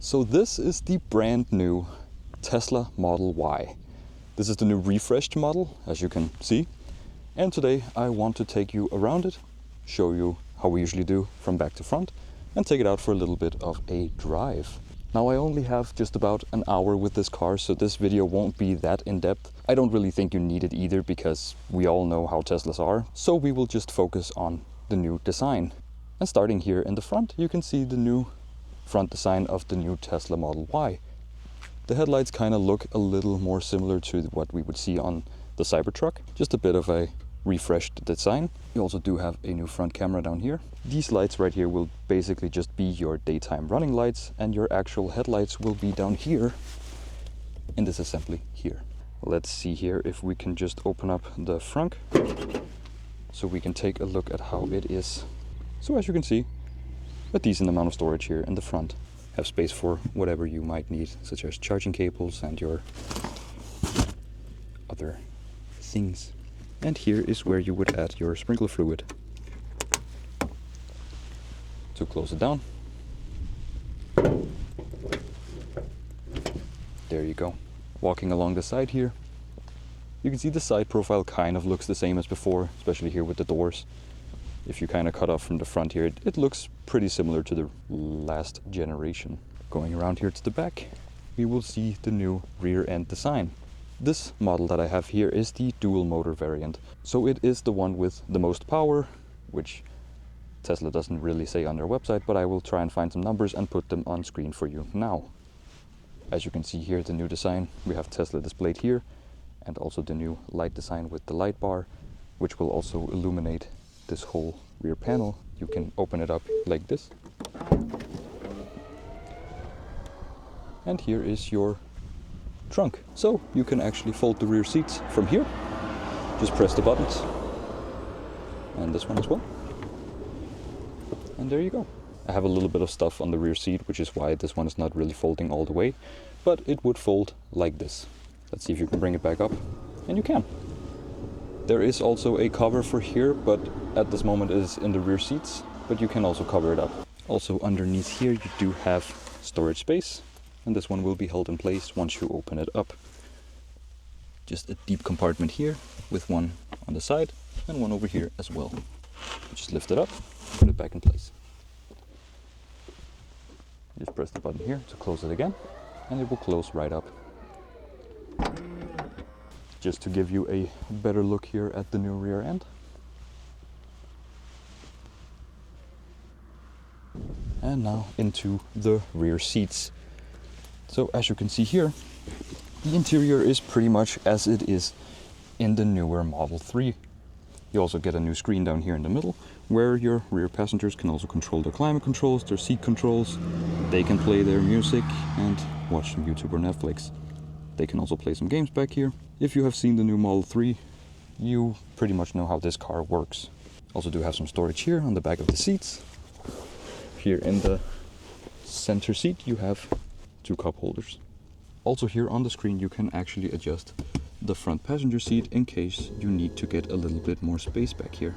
So this is the brand new Tesla Model Y. This is the new refreshed model, as you can see. And today I want to take you around it, show you how we usually do from back to front, and take it out for a little bit of a drive. Now I only have just about an hour with this car, so this video won't be that in-depth. I don't really think you need it either, because we all know how Teslas are. So we will just focus on the new design. And starting here in the front, you can see the new front design of the new Tesla Model Y. The headlights kind of look a little more similar to what we would see on the Cybertruck, just a bit of a refreshed design. You also do have a new front camera down here. These lights right here will basically just be your daytime running lights, and your actual headlights will be down here in this assembly here. Let's see here if we can just open up the Frunk so we can take a look at how it is. So as you can see, a decent amount of storage here in the front. Have space for whatever you might need, such as charging cables and your other things. And here is where you would add your sprinkler fluid. To close it down. There you go. Walking along the side here, you can see the side profile kind of looks the same as before, especially here with the doors. If you kind of cut off from the front here, it looks pretty similar to the last generation. Going around here to the back, we will see the new rear end design. This model that I have here is the dual motor variant. So it is the one with the most power, which Tesla doesn't really say on their website, but I will try and find some numbers and put them on screen for you now. As you can see here, the new design, we have Tesla displayed here, and also the new light design with the light bar, which will also illuminate this whole rear panel. You can open it up like this. And here is your trunk. So you can actually fold the rear seats from here. Just press the buttons. And this one as well. And there you go. I have a little bit of stuff on the rear seat, which is why this one is not really folding all the way, but it would fold like this. Let's see if you can bring it back up. And you can. There is also a cover for here, but at this moment it is in the rear seats, but you can also cover it up. Also underneath here you do have storage space, and this one will be held in place once you open it up. Just a deep compartment here with one on the side and one over here as well. Just lift it up, put it back in place. Just press the button here to close it again, and it will close right up. Just to give you a better look here at the new rear end. And now into the rear seats. So as you can see here, the interior is pretty much as it is in the newer Model 3. You also get a new screen down here in the middle, where your rear passengers can also control their climate controls, their seat controls. They can play their music and watch some YouTube or Netflix. They can also play some games back here. If you have seen the new Model 3, you pretty much know how this car works. Also do have some storage here on the back of the seats. Here in the center seat you have 2 cup holders. Also here on the screen you can actually adjust the front passenger seat in case you need to get a little bit more space back here.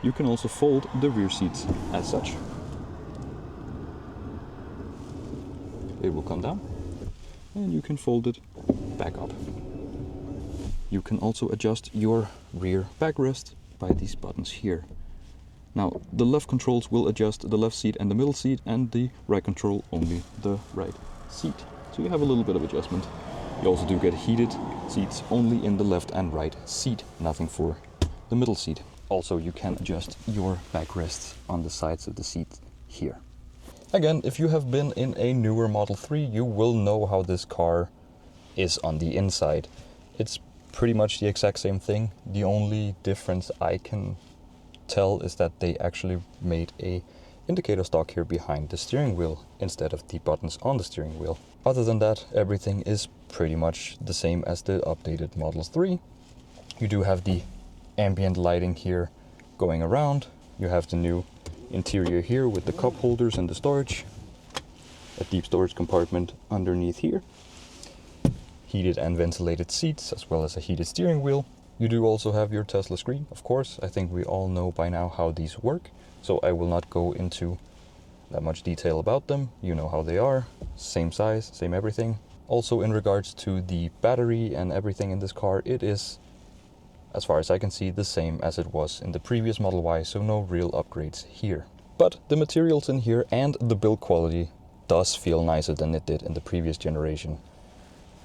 You can also fold the rear seats as such. It will come down, and you can fold it back up. You can also adjust your rear backrest by these buttons here. Now, the left controls will adjust the left seat and the middle seat, and the right control only the right seat. So you have a little bit of adjustment. You also do get heated seats only in the left and right seat, nothing for the middle seat. Also, you can adjust your backrests on the sides of the seat here. Again, if you have been in a newer Model 3, you will know how this car is on the inside. It's pretty much the exact same thing. The only difference I can tell is that they actually made a indicator stock here behind the steering wheel instead of the buttons on the steering wheel. Other than that, everything is pretty much the same as the updated Model 3. You do have the ambient lighting here going around. You have the new interior here with the cup holders and the storage. A deep storage compartment underneath here. Heated and ventilated seats, as well as a heated steering wheel. You do also have your Tesla screen, of course. I think we all know by now how these work, so I will not go into that much detail about them. You know how they are. same size, same everything. Also in regards to the battery and everything in this car, it is, as far as I can see, the same as it was in the previous Model Y, so no real upgrades here. But the materials in here and the build quality does feel nicer than it did in the previous generation.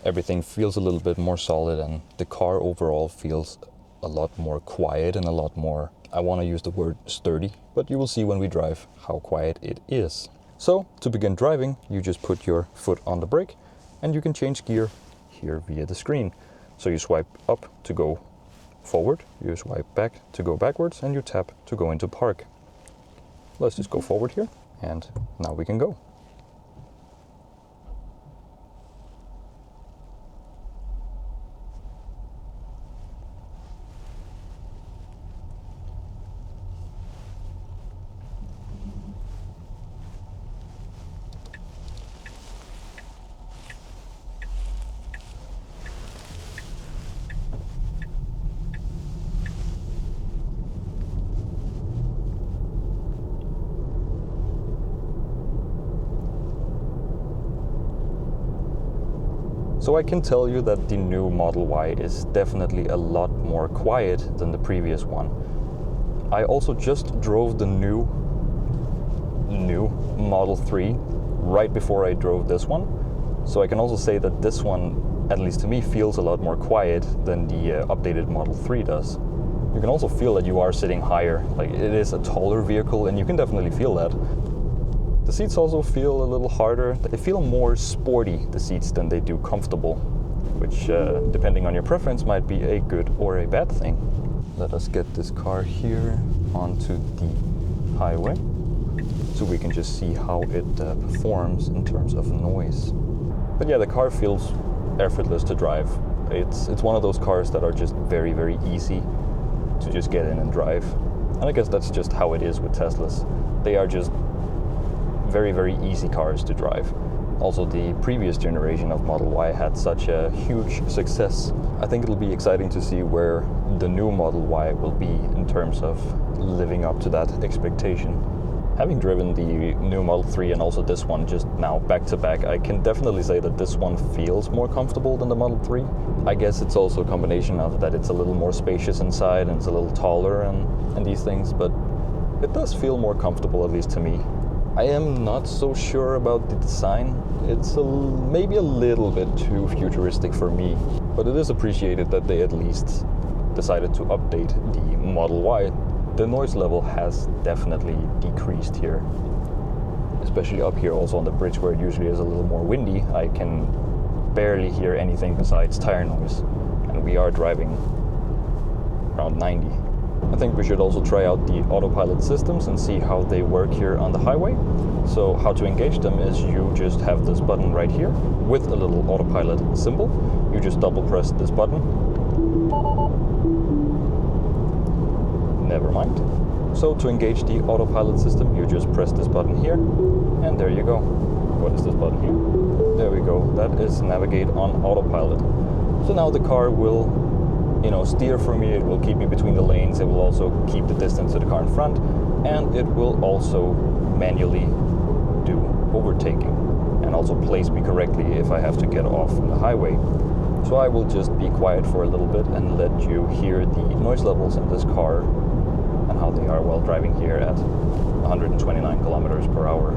Everything feels a little bit more solid, and the car overall feels a lot more quiet and a lot more, I want to use the word sturdy, but you will see when we drive how quiet it is. So to begin driving, you just put your foot on the brake and you can change gear here via the screen. So you swipe up to go forward, you swipe back to go backwards, and you tap to go into park. Let's just go forward here, and now we can go. So I can tell you that the new Model Y is definitely a lot more quiet than the previous one. I also just drove the new Model 3 right before I drove this one. So I can also say that this one, at least to me, feels a lot more quiet than the updated Model 3 does. You can also feel that you are sitting higher. Like, it is a taller vehicle, and you can definitely feel that. The seats also feel a little harder. They feel more sporty, the seats, than they do comfortable, which, depending on your preference, might be a good or a bad thing. Let us get this car here onto the highway, so we can just see how it performs in terms of noise. But yeah, the car feels effortless to drive. It's one of those cars that are just very, very easy to just get in and drive. And I guess that's just how it is with Teslas. They are just very, very easy cars to drive. Also, the previous generation of Model Y had such a huge success. I think it'll be exciting to see where the new Model Y will be in terms of living up to that expectation. Having driven the new Model 3 and also this one just now back to back, I can definitely say that this one feels more comfortable than the Model 3. I guess it's also a combination of that it's a little more spacious inside and it's a little taller and these things, but it does feel more comfortable, at least to me. I am not so sure about the design. It's maybe a little bit too futuristic for me, but it is appreciated that they at least decided to update the Model Y. The noise level has definitely decreased here, especially up here also on the bridge where it usually is a little more windy. I can barely hear anything besides tire noise, and we are driving around 90. I think we should also try out the autopilot systems and see how they work here on the highway. So how to engage them is you just have this button right here with a little autopilot symbol. You just double press this button. Never mind. So to engage the autopilot system, you just press this button here, and there you go. What is this button here? There we go. That is navigate on autopilot. So now the car will steer for me, it will keep me between the lanes, it will also keep the distance to the car in front, and it will also manually do overtaking and also place me correctly if I have to get off from the highway. So I will just be quiet for a little bit and let you hear the noise levels in this car and how they are while driving here at 129 kilometers per hour.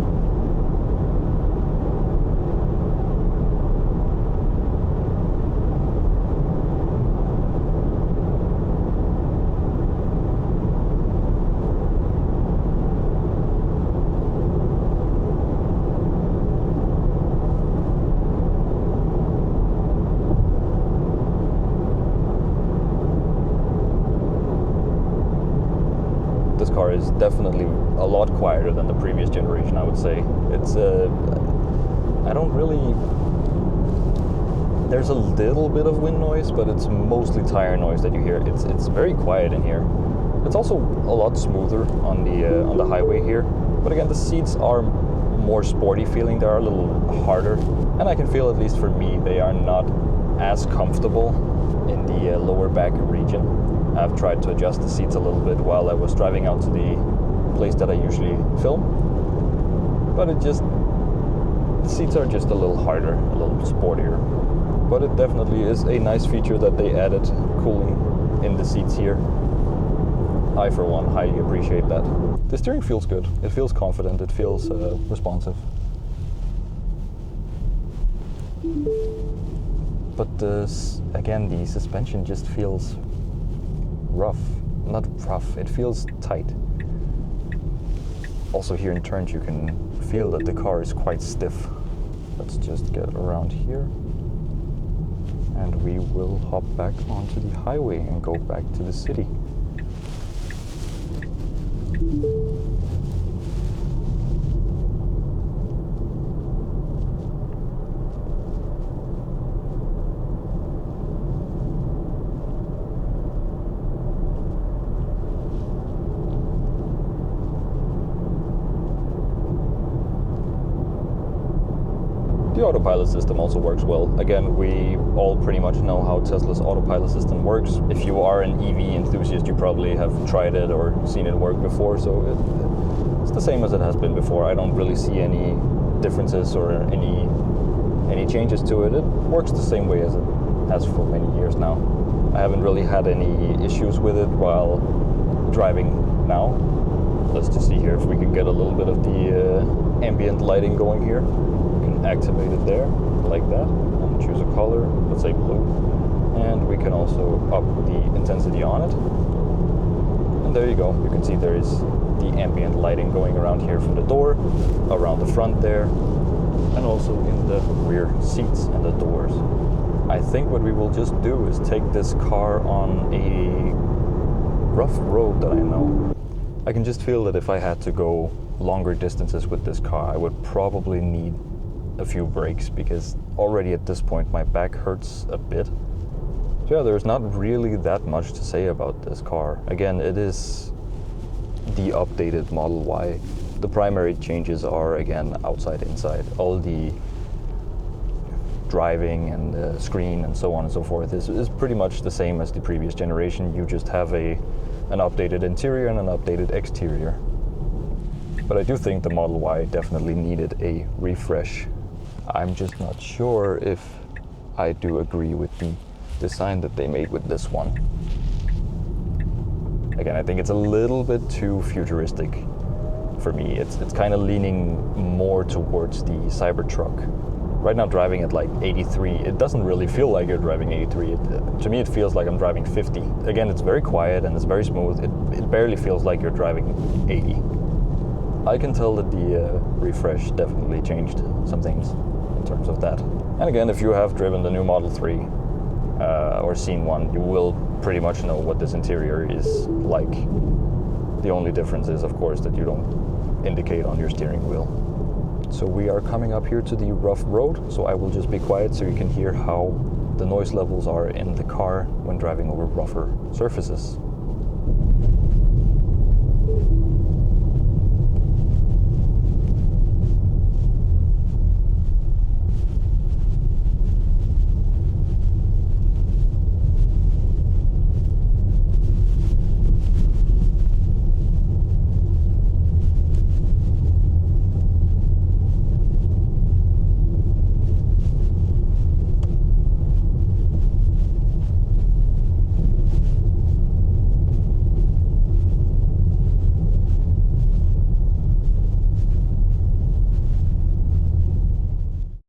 This car is definitely a lot quieter than the previous generation, I would say. It's I don't really... There's a little bit of wind noise, but it's mostly tire noise that you hear. It's very quiet in here. It's also a lot smoother on the highway here. But again, the seats are more sporty feeling. They are a little harder. And I can feel, at least for me, they are not as comfortable in the lower back region. I've tried to adjust the seats a little bit while I was driving out to the place that I usually film. But the The seats are just a little harder, a little sportier. But it definitely is a nice feature that they added cooling in the seats here. I, for one, highly appreciate that. The steering feels good. It feels confident. It feels responsive. But again, the suspension just feels rough. Not rough, it feels tight. Also here in turns you can feel that the car is quite stiff. Let's just get around here. And we will hop back onto the highway and go back to the city. The autopilot system also works well. Again, we all pretty much know how Tesla's autopilot system works. If you are an EV enthusiast, you probably have tried it or seen it work before, so it's the same as it has been before. I don't really see any differences or any changes to it. It works the same way as it has for many years now. I haven't really had any issues with it while driving now. Let's just see here if we can get a little bit of the ambient lighting going here. Activate it there, like that, and choose a color, let's say blue, and we can also up the intensity on it, and there you go. You can see there is the ambient lighting going around here from the door, around the front there, and also in the rear seats and the doors. I think what we will just do is take this car on a rough road that I know. I can just feel that if I had to go longer distances with this car, I would probably need a few breaks, because already at this point my back hurts a bit. So yeah, there's not really that much to say about this car. Again, it is the updated Model Y. The primary changes are, again, outside, inside. All the driving and the screen and so on and so forth is pretty much the same as the previous generation. You just have an updated interior and an updated exterior. But I do think the Model Y definitely needed a refresh. I'm just not sure if I do agree with the design that they made with this one. Again, I think it's a little bit too futuristic for me. It's kind of leaning more towards the Cybertruck. Right now, driving at like 83, it doesn't really feel like you're driving 83. To me, it feels like I'm driving 50. Again, it's very quiet and it's very smooth. It barely feels like you're driving 80. I can tell that the refresh definitely changed some things in terms of that. And again, if you have driven the new Model 3 or seen one, you will pretty much know what this interior is like. The only difference is, of course, that you don't indicate on your steering wheel. So we are coming up here to the rough road, so I will just be quiet so you can hear how the noise levels are in the car when driving over rougher surfaces.